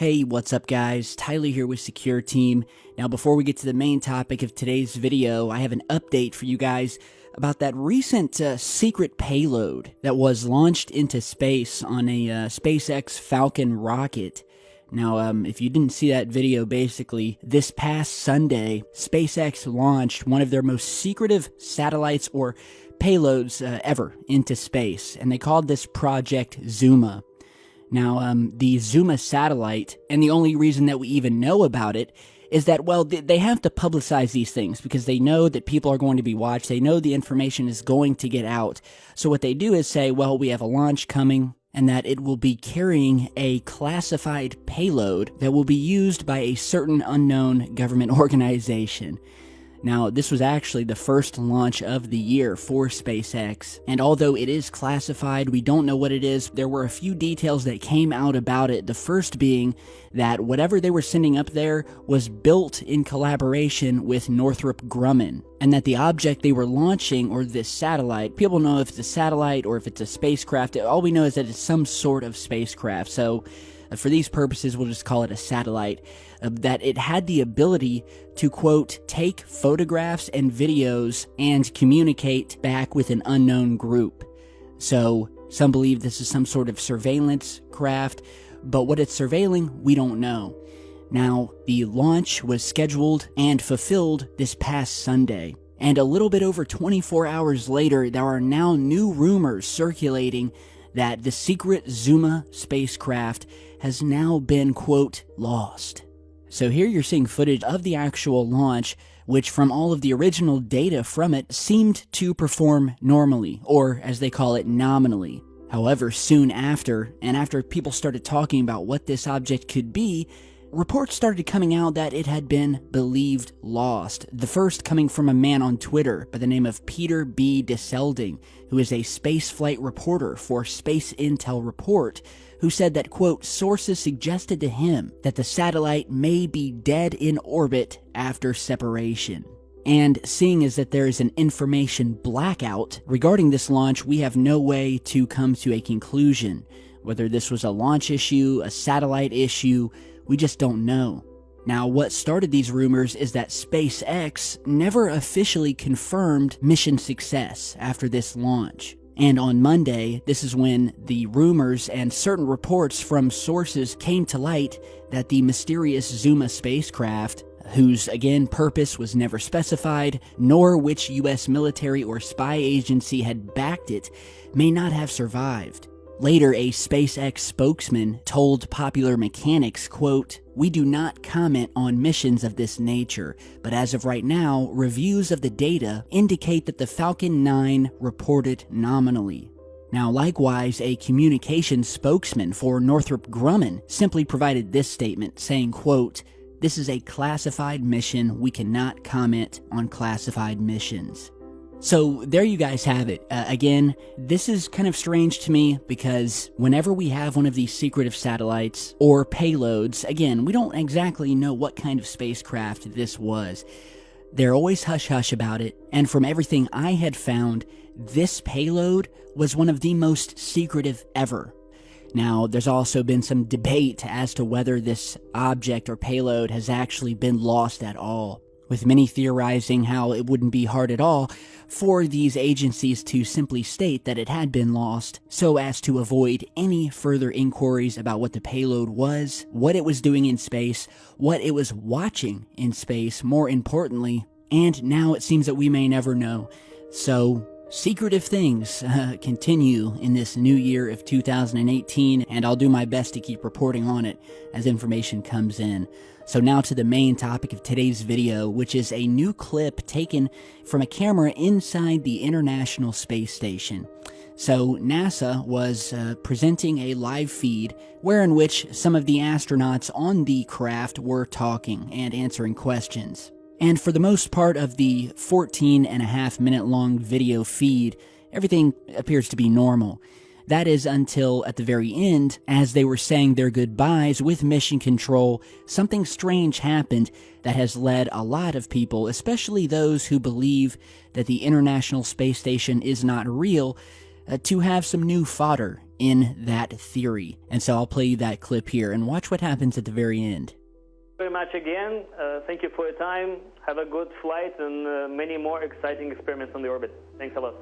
Hey, what's up guys? Tyler here with Secure Team. Now before we get to the main topic of today's video, I have an update for you guys about that recent secret payload that was launched into space on a SpaceX Falcon rocket. Now, if you didn't see that video, basically, this past Sunday, SpaceX launched one of their most secretive satellites or payloads ever into space, and they called this Project Zuma. Now, the Zuma satellite, and the only reason that we even know about it is that, well, they have to publicize these things because they know that people are going to be watched. They know the information is going to get out. So what they do is say, well, we have a launch coming, and that it will be carrying a classified payload that will be used by a certain unknown government organization. Now, this was actually the first launch of the year for SpaceX, and although it is classified, we don't know what it is. There were a few details that came out about it, the first being that whatever they were sending up there was built in collaboration with Northrop Grumman, and that the object they were launching, or this satellite, people know if it's a satellite or if it's a spacecraft. All we know is that it's some sort of spacecraft, so for these purposes, we'll just call it a satellite, that it had the ability to, quote, take photographs and videos and communicate back with an unknown group. So some believe this is some sort of surveillance craft, but what it's surveilling, we don't know. Now, the launch was scheduled and fulfilled this past Sunday. And a little bit over 24 hours later, there are now new rumors circulating that the secret Zuma spacecraft has now been, quote, lost. So here you're seeing footage of the actual launch, which from all of the original data from it seemed to perform normally, or as they call it, nominally. However, soon after, and after people started talking about what this object could be, reports started coming out that it had been believed lost. The first coming from a man on Twitter by the name of Peter B. Deselding, who is a spaceflight reporter for Space Intel Report, who said that, quote, sources suggested to him that the satellite may be dead in orbit after separation. And seeing as that there is an information blackout regarding this launch, we have no way to come to a conclusion. Whether this was a launch issue, a satellite issue, we just don't know. Now, what started these rumors is that SpaceX never officially confirmed mission success after this launch. And on Monday, this is when the rumors and certain reports from sources came to light that the mysterious Zuma spacecraft, whose, again, purpose was never specified, nor which U.S. military or spy agency had backed it, may not have survived. Later, a SpaceX spokesman told Popular Mechanics, quote, we do not comment on missions of this nature, but as of right now, reviews of the data indicate that the Falcon 9 reported nominally. Now, likewise, a communications spokesman for Northrop Grumman simply provided this statement, saying, quote, this is a classified mission. We cannot comment on classified missions. So there you guys have it. Again, this is kind of strange to me because whenever we have one of these secretive satellites or payloads, again, we don't exactly know what kind of spacecraft this was. They're always hush-hush about it, and from everything I had found, this payload was one of the most secretive ever. Now, there's also been some debate as to whether this object or payload has actually been lost at all, with many theorizing how it wouldn't be hard at all for these agencies to simply state that it had been lost so as to avoid any further inquiries about what the payload was, what it was doing in space, what it was watching in space, more importantly, and now it seems that we may never know. So, secretive things continue in this new year of 2018, and I'll do my best to keep reporting on it as information comes in. So now to the main topic of today's video, which is a new clip taken from a camera inside the International Space Station. So NASA was presenting a live feed wherein which some of the astronauts on the craft were talking and answering questions. And for the most part of the 14.5-minute long video feed, everything appears to be normal. That is until at the very end, as they were saying their goodbyes with Mission Control, something strange happened that has led a lot of people, especially those who believe that the International Space Station is not real, to have some new fodder in that theory. And so I'll play you that clip here and watch what happens at the very end. Very much again. Thank you for your time. Have a good flight and many more exciting experiments on the orbit. Thanks a lot.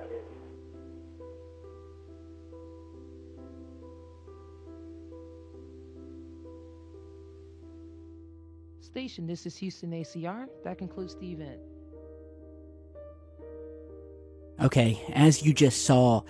Station, this is Houston ACR. That concludes the event. Okay, as you just saw,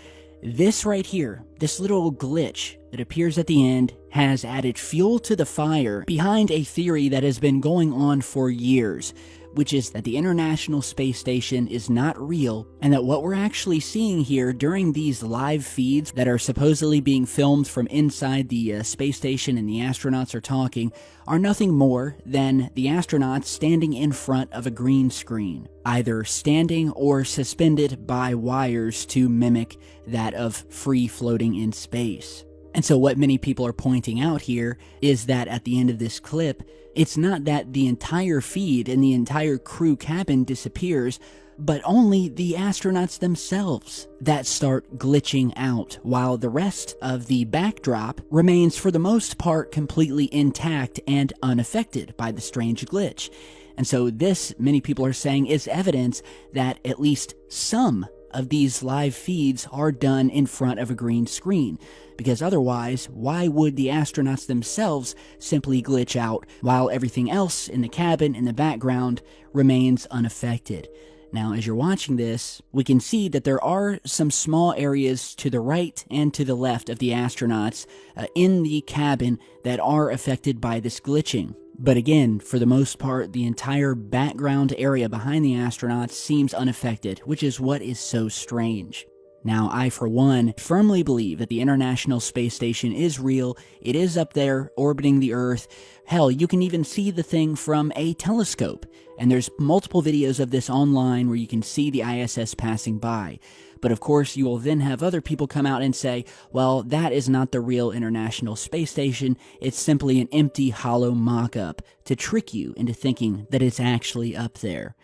this right here, this little glitch that appears at the end, has added fuel to the fire behind a theory that has been going on for years, which is that the International Space Station is not real, and that what we're actually seeing here during these live feeds that are supposedly being filmed from inside the space station and the astronauts are talking are nothing more than the astronauts standing in front of a green screen, either standing or suspended by wires to mimic that of free floating in space. And so what many people are pointing out here is that at the end of this clip, it's not that the entire feed and the entire crew cabin disappears, but only the astronauts themselves that start glitching out, while the rest of the backdrop remains for the most part completely intact and unaffected by the strange glitch. And so this, many people are saying, is evidence that at least some of these live feeds are done in front of a green screen, because otherwise, why would the astronauts themselves simply glitch out while everything else in the cabin in the background remains unaffected? Now, as you're watching this, we can see that there are some small areas to the right and to the left of the astronauts in the cabin that are affected by this glitching. But again, for the most part, the entire background area behind the astronauts seems unaffected, which is what is so strange. Now, I, for one, firmly believe that the International Space Station is real. It is up there, orbiting the Earth. Hell, you can even see the thing from a telescope. And there's multiple videos of this online where you can see the ISS passing by. But of course, you will then have other people come out and say, well, that is not the real International Space Station. It's simply an empty, hollow mock-up to trick you into thinking that it's actually up there.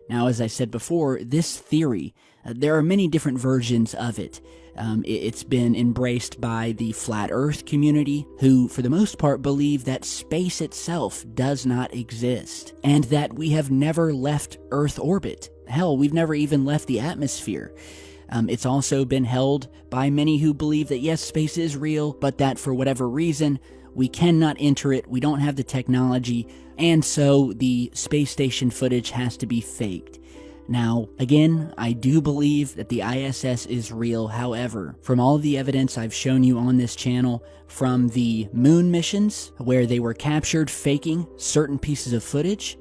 Now, as I said before, this theory, there are many different versions of it. It's been embraced by the Flat Earth community, who, for the most part, believe that space itself does not exist, and that we have never left Earth orbit. Hell, we've never even left the atmosphere. It's also been held by many who believe that yes, space is real, but that for whatever reason, we cannot enter it, we don't have the technology, and so the space station footage has to be faked. Now, again, I do believe that the ISS is real. However, from all of the evidence I've shown you on this channel, from the moon missions, where they were captured faking certain pieces of footage,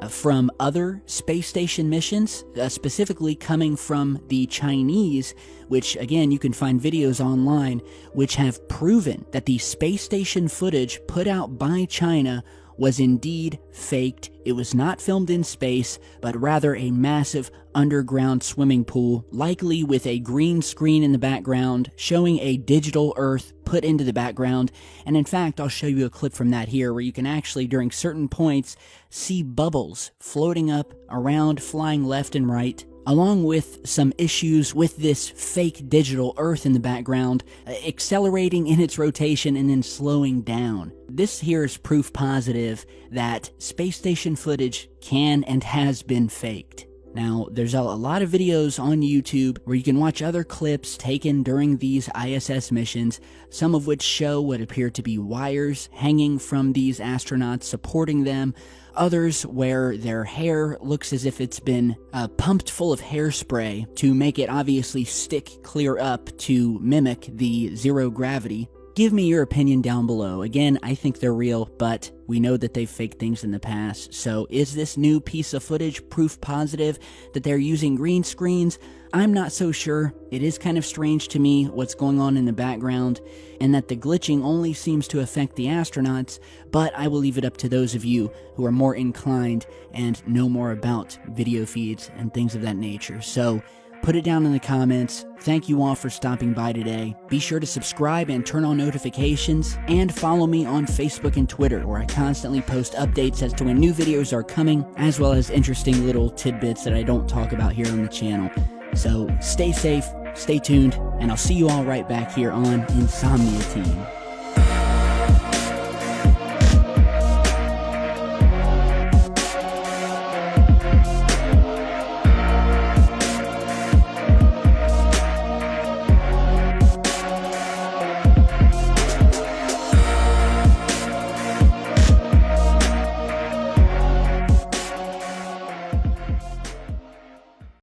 from other space station missions, specifically coming from the Chinese, which again you can find videos online which have proven that the space station footage put out by China was indeed faked. It was not filmed in space, but rather a massive underground swimming pool, likely with a green screen in the background, showing a digital Earth put into the background. And in fact, I'll show you a clip from that here, where you can actually, during certain points, see bubbles floating up, around, flying left and right, along with some issues with this fake digital Earth in the background, accelerating in its rotation and then slowing down. This here is proof positive that space station footage can and has been faked. Now, there's a lot of videos on YouTube where you can watch other clips taken during these ISS missions, some of which show what appear to be wires hanging from these astronauts supporting them, others where their hair looks as if it's been pumped full of hairspray to make it obviously stick clear up to mimic the zero gravity. Give me your opinion down below. Again, I think they're real, but we know that they've faked things in the past. So is this new piece of footage proof positive that they're using green screens? I'm not so sure. It is kind of strange to me what's going on in the background, and that the glitching only seems to affect the astronauts, but I will leave it up to those of you who are more inclined and know more about video feeds and things of that nature. So put it down in the comments. Thank you all for stopping by today. Be sure to subscribe and turn on notifications, and follow me on Facebook and Twitter, where I constantly post updates as to when new videos are coming, as well as interesting little tidbits that I don't talk about here on the channel. So stay safe, Stay tuned, and I'll see you all right back here on Insomnia Team.